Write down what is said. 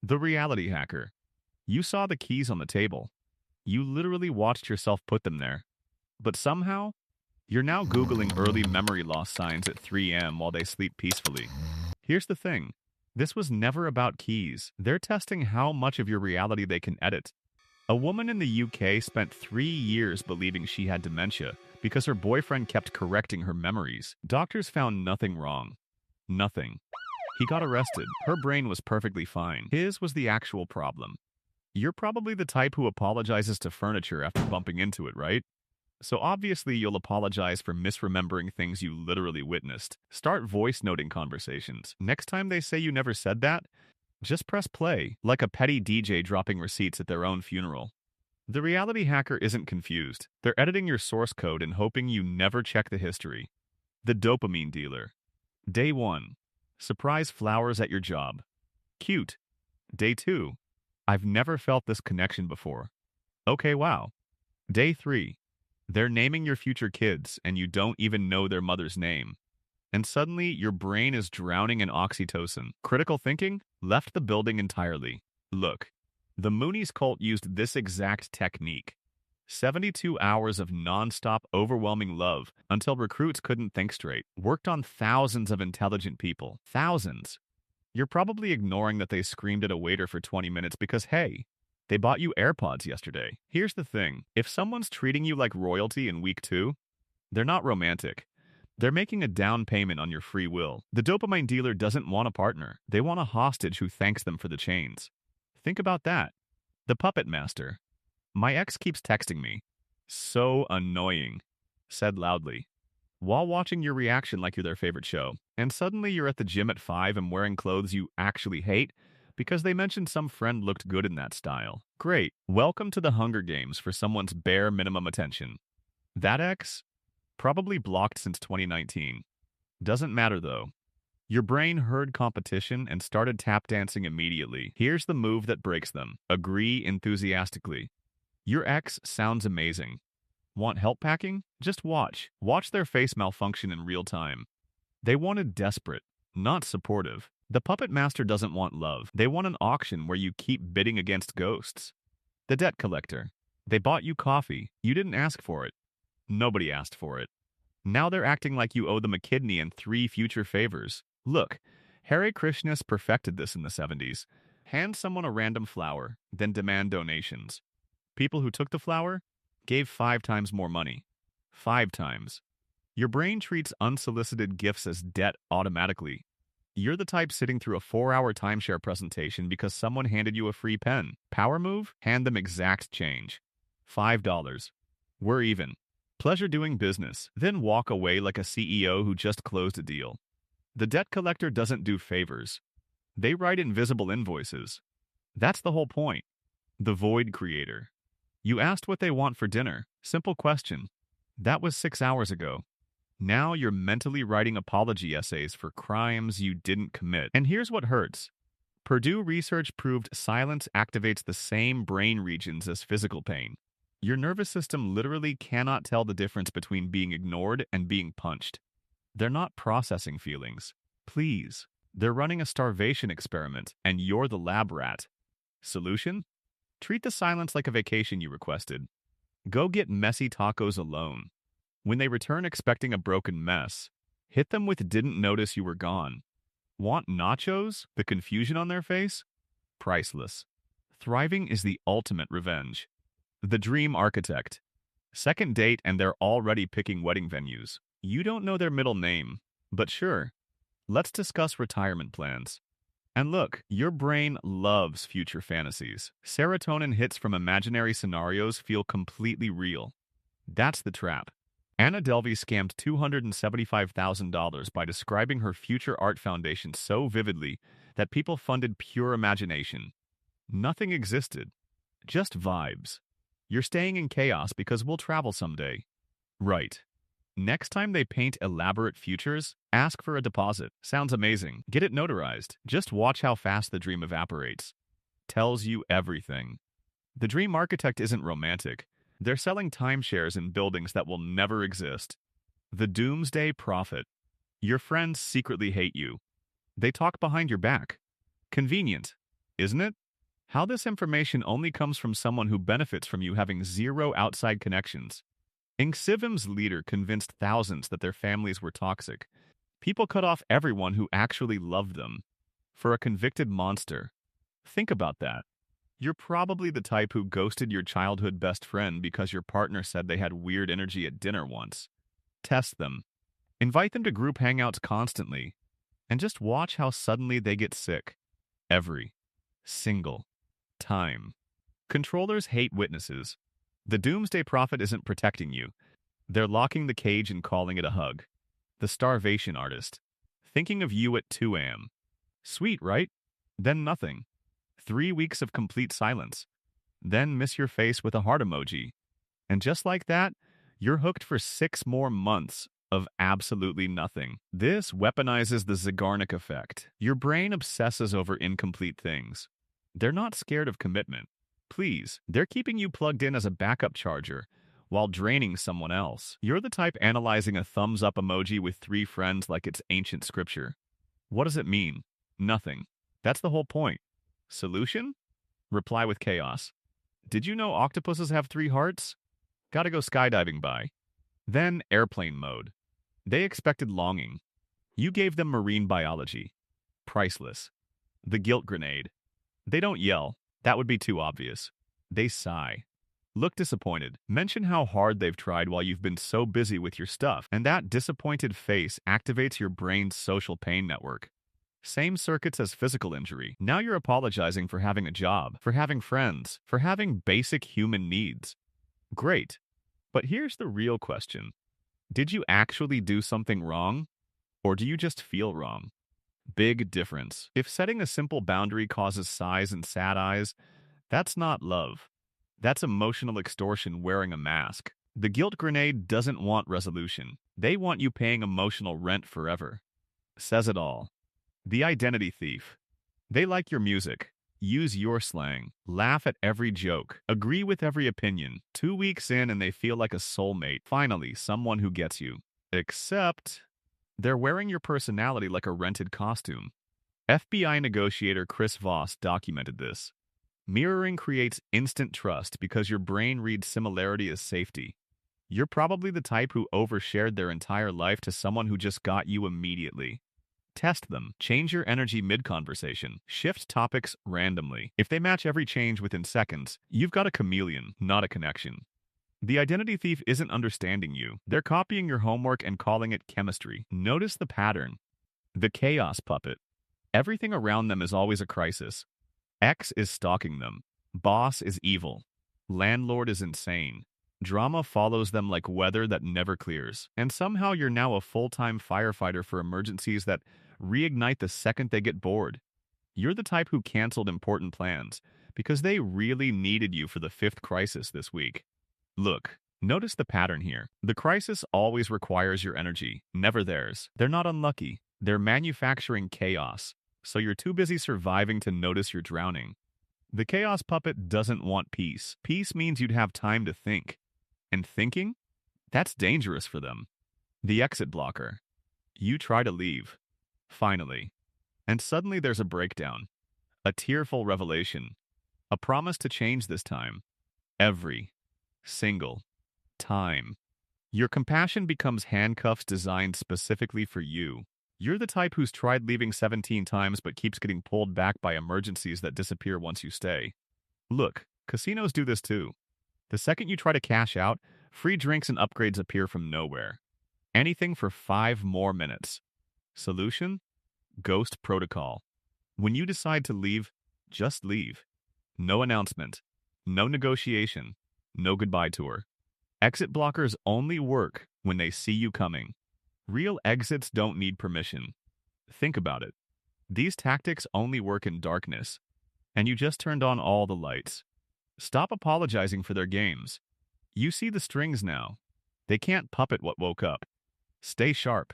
The reality hacker. You saw the keys on the table. You literally watched yourself put them there. But somehow, you're now Googling early memory loss signs at 3 a.m. while they sleep peacefully. Here's the thing. This was never about keys. They're testing how much of your reality they can edit. A woman in the UK spent 3 years believing she had dementia because her boyfriend kept correcting her memories. Doctors found nothing wrong. Nothing. He got arrested. Her brain was perfectly fine. His was the actual problem. You're probably the type who apologizes to furniture after bumping into it, right? So obviously you'll apologize for misremembering things you literally witnessed. Start voice noting conversations. Next time they say you never said that, just press play, like a petty DJ dropping receipts at their own funeral. The reality hacker isn't confused. They're editing your source code and hoping you never check the history. The Dopamine Dealer. Day 1. Surprise flowers at your job. Cute. Day 2. I've never felt this connection before. Okay, wow. Day 3. They're naming your future kids and you don't even know their mother's name. And suddenly, your brain is drowning in oxytocin. Critical thinking left the building entirely. Look, the Mooney's cult used this exact technique. 72 hours of non-stop, overwhelming love until recruits couldn't think straight. Worked on thousands of intelligent people. Thousands. You're probably ignoring that they screamed at a waiter for 20 minutes because, hey, they bought you AirPods yesterday. Here's the thing. If someone's treating you like royalty in week 2, they're not romantic. They're making a down payment on your free will. The dopamine dealer doesn't want a partner. They want a hostage who thanks them for the chains. Think about that. The puppet master. My ex keeps texting me. So annoying. Said loudly. While watching your reaction like you're their favorite show. And suddenly you're at the gym at 5 and wearing clothes you actually hate because they mentioned some friend looked good in that style. Great. Welcome to the Hunger Games for someone's bare minimum attention. That ex? Probably blocked since 2019. Doesn't matter though. Your brain heard competition and started tap dancing immediately. Here's the move that breaks them. Agree enthusiastically. Your ex sounds amazing. Want help packing? Just watch. Watch their face malfunction in real time. They wanted desperate, not supportive. The puppet master doesn't want love. They want an auction where you keep bidding against ghosts. The debt collector. They bought you coffee. You didn't ask for it. Nobody asked for it. Now they're acting like you owe them a kidney and 3 future favors. Look, Hare Krishnas perfected this in the 70s. Hand someone a random flower, then demand donations. People who took the flower gave 5 times more money. 5 times. Your brain treats unsolicited gifts as debt automatically. You're the type sitting through a 4-hour timeshare presentation because someone handed you a free pen. Power move? Hand them exact change. $5. We're even. Pleasure doing business, then walk away like a CEO who just closed a deal. The debt collector doesn't do favors. They write invisible invoices. That's the whole point. The void creator. You asked what they want for dinner. Simple question. That was 6 hours ago. Now you're mentally writing apology essays for crimes you didn't commit. And here's what hurts. Purdue research proved silence activates the same brain regions as physical pain. Your nervous system literally cannot tell the difference between being ignored and being punched. They're not processing feelings. Please. They're running a starvation experiment, and you're the lab rat. Solution? Treat the silence like a vacation you requested. Go get messy tacos alone. When they return expecting a broken mess, hit them with didn't notice you were gone. Want nachos? The confusion on their face? Priceless. Thriving is the ultimate revenge. The dream architect. Second date and they're already picking wedding venues. You don't know their middle name, but sure. Let's discuss retirement plans. And look, your brain loves future fantasies. Serotonin hits from imaginary scenarios feel completely real. That's the trap. Anna Delvey scammed $275,000 by describing her future art foundation so vividly that people funded pure imagination. Nothing existed. Just vibes. You're staying in chaos because we'll travel someday. Right. Next time they paint elaborate futures, ask for a deposit. Sounds amazing. Get it notarized. Just watch how fast the dream evaporates. Tells you everything. The dream architect isn't romantic. They're selling timeshares in buildings that will never exist. The doomsday prophet. Your friends secretly hate you. They talk behind your back. Convenient. isn't it? How this information only comes from someone who benefits from you having zero outside connections. Ingsivim's leader convinced thousands that their families were toxic. People cut off everyone who actually loved them. For a convicted monster. Think about that. You're probably the type who ghosted your childhood best friend because your partner said they had weird energy at dinner once. Test them. Invite them to group hangouts constantly. And just watch how suddenly they get sick. Every single time. Controllers hate witnesses. The doomsday prophet isn't protecting you. They're locking the cage and calling it a hug. The starvation artist. Thinking of you at 2 a.m. Sweet, right? Then nothing. 3 weeks of complete silence. Then miss your face with a heart emoji. And just like that, you're hooked for 6 more months of absolutely nothing. This weaponizes the Zygarnik effect. Your brain obsesses over incomplete things. They're not scared of commitment. Please, they're keeping you plugged in as a backup charger while draining someone else. You're the type analyzing a thumbs-up emoji with 3 friends like it's ancient scripture. What does it mean? Nothing. That's the whole point. Solution? Reply with chaos. Did you know octopuses have 3 hearts? Gotta go skydiving by. Then airplane mode. They expected longing. You gave them marine biology. Priceless. The guilt grenade. They don't yell. That would be too obvious. They sigh. Look disappointed. Mention how hard they've tried while you've been so busy with your stuff, and that disappointed face activates your brain's social pain network. Same circuits as physical injury. Now you're apologizing for having a job, for having friends, for having basic human needs. Great. But here's the real question. Did you actually do something wrong? Or do you just feel wrong? Big difference. If setting a simple boundary causes sighs and sad eyes, that's not love. That's emotional extortion wearing a mask. The guilt grenade doesn't want resolution. They want you paying emotional rent forever. Says it all. The identity thief. They like your music. Use your slang. Laugh at every joke. Agree with every opinion. 2 weeks in and they feel like a soulmate. Finally, someone who gets you. Except they're wearing your personality like a rented costume. FBI negotiator Chris Voss documented this. Mirroring creates instant trust because your brain reads similarity as safety. You're probably the type who overshared their entire life to someone who just got you immediately. Test them. Change your energy mid-conversation. Shift topics randomly. If they match every change within seconds, you've got a chameleon, not a connection. The identity thief isn't understanding you. They're copying your homework and calling it chemistry. Notice the pattern. The chaos puppet. Everything around them is always a crisis. X is stalking them. Boss is evil. Landlord is insane. Drama follows them like weather that never clears. And somehow you're now a full-time firefighter for emergencies that reignite the second they get bored. You're the type who canceled important plans because they really needed you for the 5th crisis this week. Look, notice the pattern here. The crisis always requires your energy, never theirs. They're not unlucky. They're manufacturing chaos. So you're too busy surviving to notice you're drowning. The chaos puppet doesn't want peace. Peace means you'd have time to think. And thinking? That's dangerous for them. The exit blocker. You try to leave. Finally. And suddenly there's a breakdown. A tearful revelation. A promise to change this time. Every single time. Your compassion becomes handcuffs designed specifically for you. You're the type who's tried leaving 17 times but keeps getting pulled back by emergencies that disappear once you stay. Look, casinos do this too. The second you try to cash out, free drinks and upgrades appear from nowhere. Anything for 5 more minutes. Solution? Ghost protocol. When you decide to leave, just leave. No announcement. No negotiation. No goodbye tour. Exit blockers only work when they see you coming. Real exits don't need permission. Think about it. These tactics only work in darkness, and you just turned on all the lights. Stop apologizing for their games. You see the strings now. They can't puppet what woke up. Stay sharp.